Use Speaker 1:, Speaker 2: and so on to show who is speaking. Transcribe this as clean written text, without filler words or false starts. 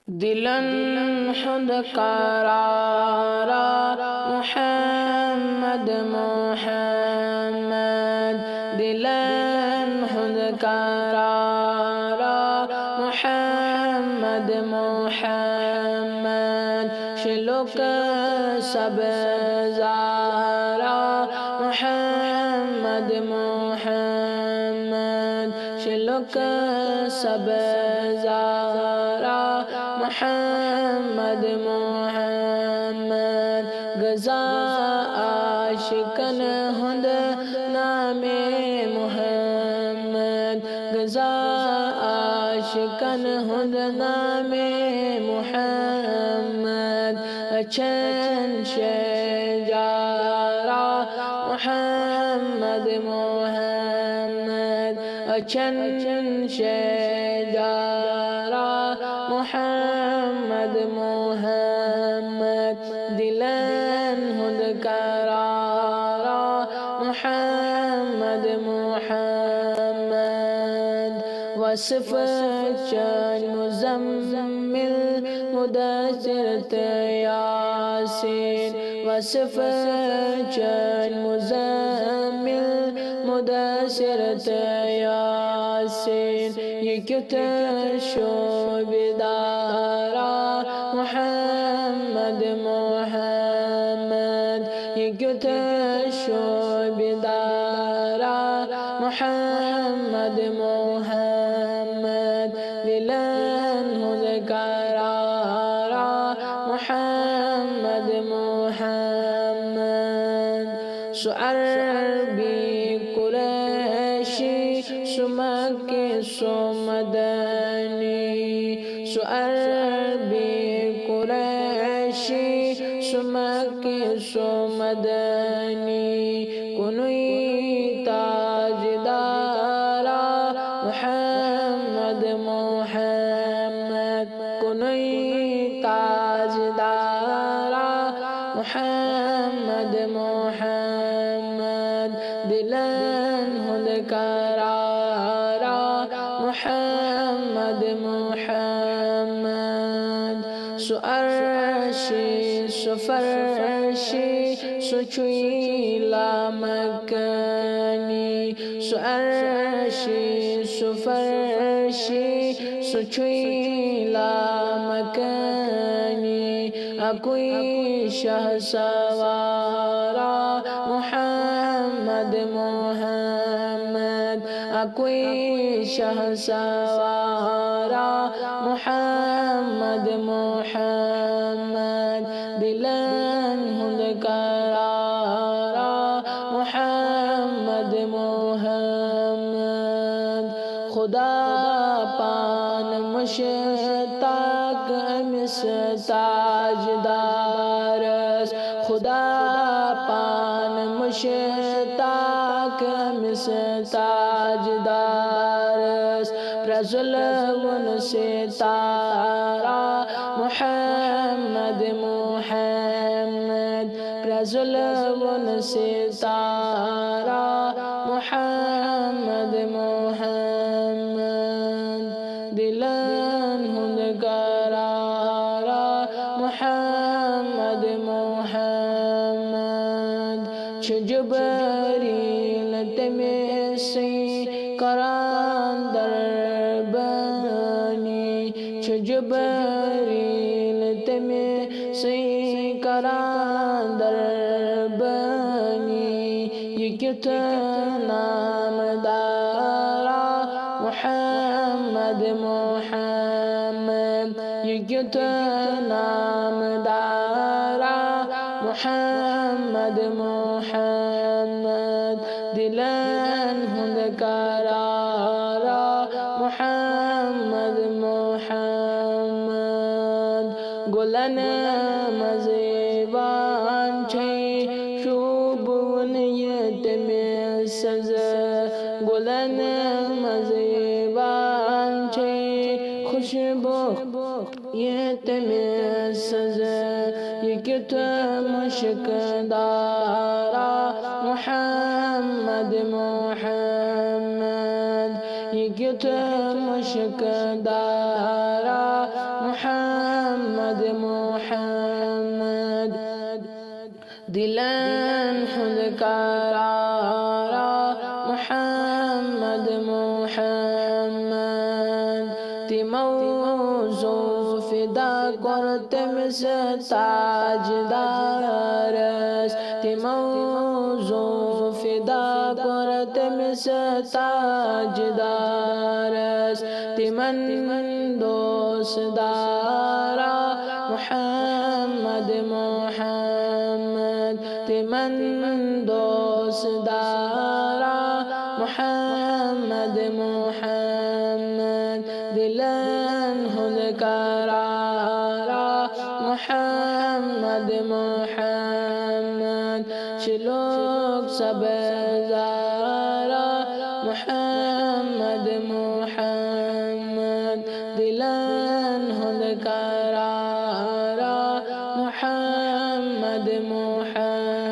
Speaker 1: دلن خود قرارا محمد محمد دلن خود قرارا محمد محمد شلوک سب زارا محمد محمد شلوک سب زارا محمد محمد غزا عاشقن ہند نام محمد غزا عاشقن ہند نام محمد اچھن شجارا محمد محمد اچھن شجارا محمد محمد دلن ہند قرارا محمد محمد وصف چن مزمل مدثر یاسین وصف چن مزمل مدثر یاسین یہ کیوں شوبدارا محمد محمد یہ کیوں شوبدارا محمد محمد دلن ہند قرارا محمد محمد سو عربی قریشی سو مکی سو مدنی سو عربی قریشی سو مکی سو مدنی کنوی تاجدارا محمد محمد کنوی تاجدارا محمد محمد دلن ہند قرارا محمد محمد سو عرشی سو فرشی سو چویلا مکنی سو عرشی سو فرشی سو چویلا مکنی اکوی شہ سوارا محمد محمد اکوی شہ سوارا محمد محمد دلن ہند قرارا محمد محمد خدا پان مشتاق امس تاجدارس خدا پان مشتاق امس تاجدارس پرزلون ستارا محمد محمد پرزلون ستارا محمد محمد دلن ہند قرارا محمد محمد چھ جبریل تمسی قرآن در بانی چھ جبریل تمسی قرآن در بانی یہ کیوں نام دارا محمد محمد یہ کیوں نام دارا محمد محمد دلن ہند قرارا محمد محمد گلن مزیبان چھے شوبون یتم سز گلن مزیبان چھے خوشبو یتم سز یہ کیوں مشک دارا محمد محمد یہ کیوں مشک دارا محمد محمد محمد دلن خود قرارا محمد محمد تی موضوع فدا کرتے مس تاجدارس تی موضوع فدا کرتے مس تاجدارس تی من دوست دارا محمد محمد تی من دوست دارا محمد محمد دلن خود قرارا محمد محمد شلوک سب زارا محمد محمد دلن خود قرارا محمد محمد